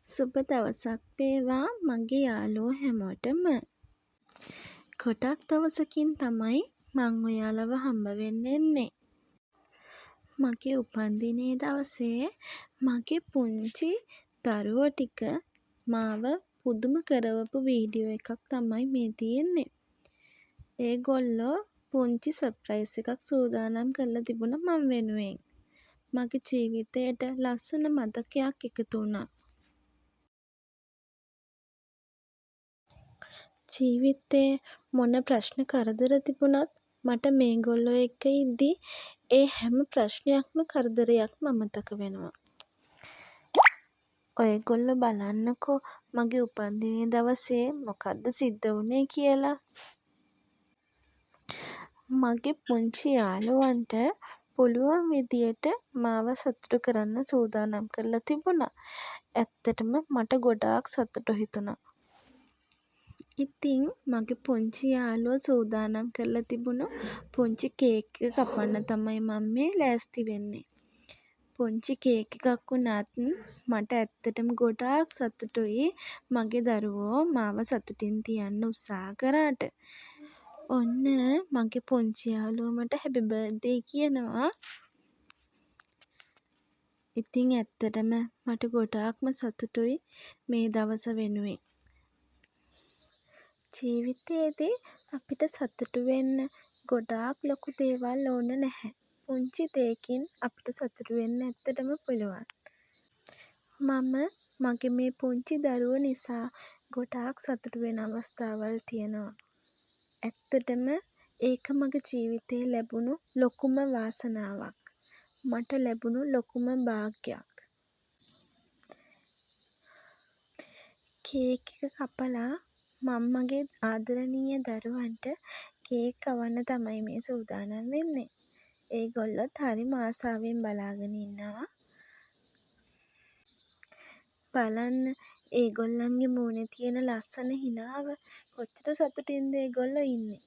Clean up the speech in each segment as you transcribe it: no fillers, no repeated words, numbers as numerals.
සුබ දවසක් වේවා මගේ යාළුවෝ හැමෝටම. ගොඩක් දවසකින් තමයි මං ඔයාලව හම්බ වෙන්න එන්නේ. මගේ උපන්දිනේ දවසේ මගේ පුංචි දරුවෝ ටික මාව පුදුම කරවපු වීඩියෝ එකක් තමයි මේ තියෙන්නේ. ඒගොල්ලෝ පුංචි සර්ප්‍රයිස් එකක් සූදානම් කරලා තිබුණා මං වෙනුවෙන්. මගේ ජීවිතේට ලස්සන මතකයක් එකතු වුණා. ජීවිතේ මොන ප්‍රශ්න කරදර තිබුණත් මට මේගොල්ලෝ එක්ක ඉද්දි ඒ හැම ප්‍රශ්නයක්ම කරදරයක්ම අමතක වෙනවා. ඔයගොල්ලෝ බලන්නකෝ මගේ උපන්දිනේ දවසේ මොකද්ද සිද්ධ වුනේ කියලා. මගේ පුංචි යාළුවන්ට පුළුවන් විදියට මාව සතුටු කරන්න සූදානම් කරලා තිබුණා. ඇත්තටම මට ගොඩාක් සතුටු හිතුණා. ඉතින් මගේ පුංචි යාළුවෝ සූදානම් කරලා තිබුණු පුංචි කේක් එක කපන්න තමයි මම මේ ලෑස්ති වෙන්නේ. පුංචි කේක් එකක් වුණත් මට ඇත්තටම ගොඩාක් සතුටුයි මගේ දරුවෝ මාව සතුටින් තියන්න උත්සාහ කරාට. ඔන්න මගේ පුංචි යාළුවෝ මට හැපි බර්ත්ඩේ කියනවා. ඉතින් ඇත්තටම මට ගොඩාක්ම සතුටුයි මේ දවස වෙනුවෙන්. ජීවිතේදී අපිට සතුටු වෙන්න ගොඩාක් ලොකු දේවල් ඕන නැහැ. පුංචි දෙයකින් අපිට සතුටු වෙන්න ඇත්තටම පුළුවන්. මම මගේ මේ පුංචි දරුවෝ නිසා ගොඩාක් සතුටු වෙන අවස්ථාවල් තියෙනවා. ඇත්තටම ඒක මගේ ජීවිතේ ලැබුණු ලොකුම වාසනාවක්. මට ලැබුණු ලොකුම භාග්යක්. කේක් එක කපලා මම මගේ ආදරණීය දරුවන්ට කේක් කවන්න තමයි මේ සූදානම් වෙන්නේ. ඒගොල්ලොත් හරිම ආසාවෙන් බලාගෙන ඉන්නවා. බලන්න ඒගොල්ලන්ගේ මූණේ තියෙන ලස්සන හිනාව කොච්චර සතුටින්ද ඒගොල්ලෝ ඉන්නේ.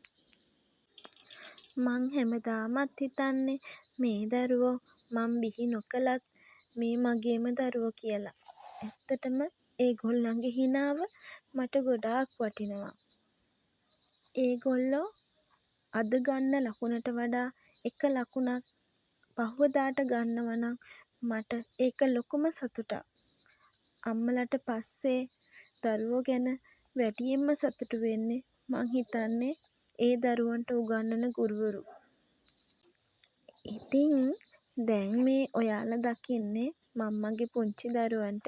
මං හැමදාමත් හිතන්නේ මේ දරුවෝ මං බිහි නොකළත් මේ මගේම දරුවෝ කියලා. ඇත්තටම ඒගොල්ලන්ගේ හිනාව මට ගොඩාක් වටිනවා. ඒගොල්ලෝ අද ගන්න ලකුණට වඩා එක ලකුණක් පහුවදාට ගන්නවා නම් මට ඒක ලොකුම සතුටක්. අම්මලාට පස්සේ දරුවෝ ගැන වැඩියෙන්ම සතුටු වෙන්නේ මං හිතන්නේ ඒ දරුවන්ට උගන්වන ගුරුවරු. ඉතින් දැන් මේ ඔයාලා දකින්නේ මම මගේ පුංචි දරුවන්ට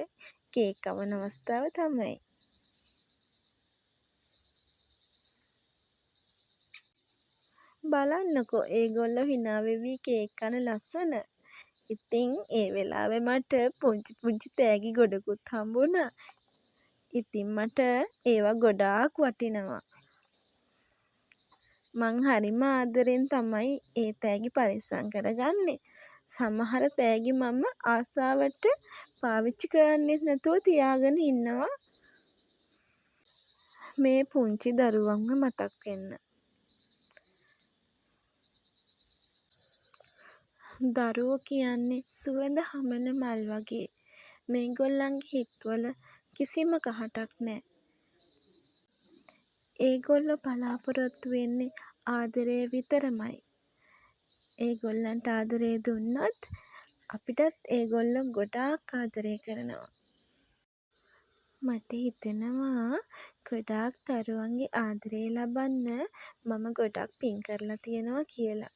කේක් කවන අවස්ථාව තමයි. බලන්නකෝ ඒගොල්ලෝ hina වෙවි කේක් කන ලස්සන. ඉතින් ඒ වෙලාවේ මට පුංචි පුංචි තෑගි ගොඩකුත් හම්බුණා. ඉතින් මට ඒවා ගොඩාක් වටිනවා. මං හරිම ආදරෙන් තමයි ඒ තෑගි පරිස්සම් කරගන්නේ. සමහර තෑගි මම ආසාවට පාවිච්චි කරන්නෙත් නැතුව තියාගෙන ඉන්නවා. මේ පුංචි දරුවන්ව මතක් වෙන්න. දරුවෝ කියන්නේ සුවඳ හමන මල් වගේ. මේගොල්ලන්ගේ හිත්වල කිසිම කහටක් නෑ. ඒගොල්ලෝ බලාපොරොත්තු වෙන්නේ ආදරය විතරමයි. ඒගොල්ලන්ට ආදරේ දුන්නොත් අපිටත් ඒගොල්ලෝ ගොඩාක් ආදරේ කරනවා. මට හිතෙනවා ගොඩාක් දරුවන්ගේ ආදරේ ලබන්න මම ගොඩක් පින් කරලා තියෙනවා කියලා.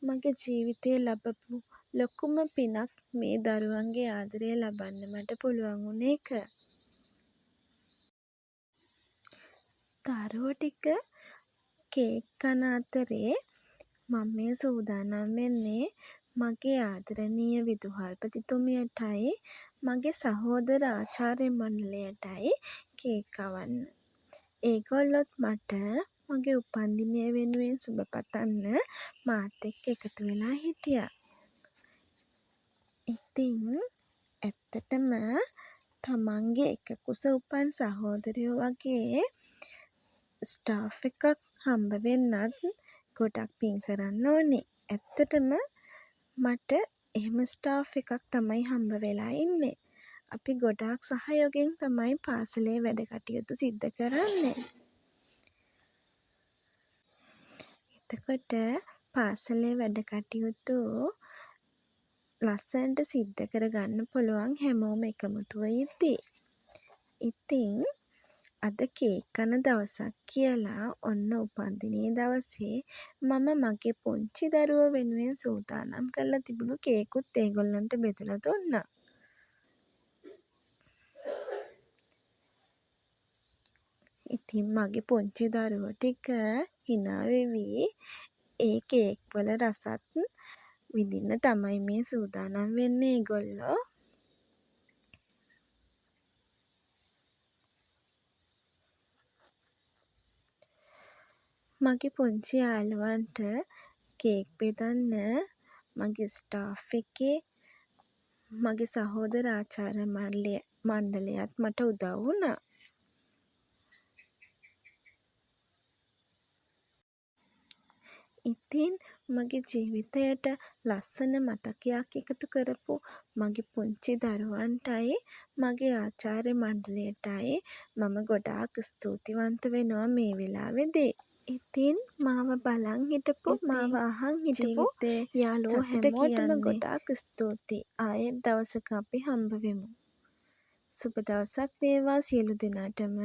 මගේ ජීවිතේ ලබපු ලොකුම පිනක් මේ දරුවන්ගේ ආදරේ ලබන්න මට පුළුවන් වුණ එක. දරුවෝ ටික කේක් කන අතරේ මම මේ සූදානම් වෙන්නේ මගේ ආදරණීය විදුහල්පතිතුමියටයි මගේ සහෝදර ආචාර්ය මණ්ඩලයටයි කේක් කවන්න. ඒගොල්ලොත් මට මගේ උපන්දිනය වෙනුවෙන් සුබ පතන්න මාත් එක්ක එකතු වෙලා හිටියා. ඉතින් ඇත්තටම තමන්ගේ එක කුස උපන් සහෝදරයෝ වගේ ස්ටාෆ් එකක් හම්බ වෙන්නත් ගොඩක් පින් කරන්න ඕනේ. ඇත්තටම මට එහෙම ස්ටාෆ් එකක් තමයි හම්බ වෙලා ඉන්නේ. අපි ගොඩාක් සහයෝගයෙන් තමයි පාසලේ වැඩ කටයුතු සිද්ධ කරන්නේ. එතකොට පාසලේ වැඩ කටයුතු ලස්සනට සිද්ධ කරගන්න පුළුවන් හැමෝම එකමුතුව ඉද්දී. ඉතින් අද කේක් කන දවසක් කියලා ඔන්න උපන්දිනේ දවසේ මම මගේ පුංචි දරුවෝ වෙනුවෙන් සූදානම් කරලා තිබුණු කේකුත් ඒගොල්ලන්ට බෙදලා දුන්නා. ඉතින් මගේ පුංචි දරුවෝ ටික හිනා වෙවි ඒ කේක් වල රසත් විඳින්න තමයි මේ සූදානම් වෙන්නේ ඒගොල්ලෝ. මගේ පුංචි යාළුවන්ට කේක් බෙදන්න මගේ ස්ටාෆ් එකේ මගේ සහෝදර ආචාර්ය මණ්ඩලයත් මට උදව් වුණා. ඉතින් මගේ ජීවිතයට ලස්සන මතකයක් එකතු කරපු මගේ පුංචි දරුවන්ටයි මගේ ආචාර්ය මණ්ඩලයටයි මම ගොඩාක් ස්තුතිවන්ත වෙනවා මේ වෙලාවේදී. ඉතින් මාව බලන් හිටපු මාව අහන් හිටපු යාළුවෝ හැමෝටම ගොඩාක් ස්තුතියි. ආයෙත් දවසක අපි හම්බ වෙමු. සුබ දවසක් වේවා සියලු දෙනාටම.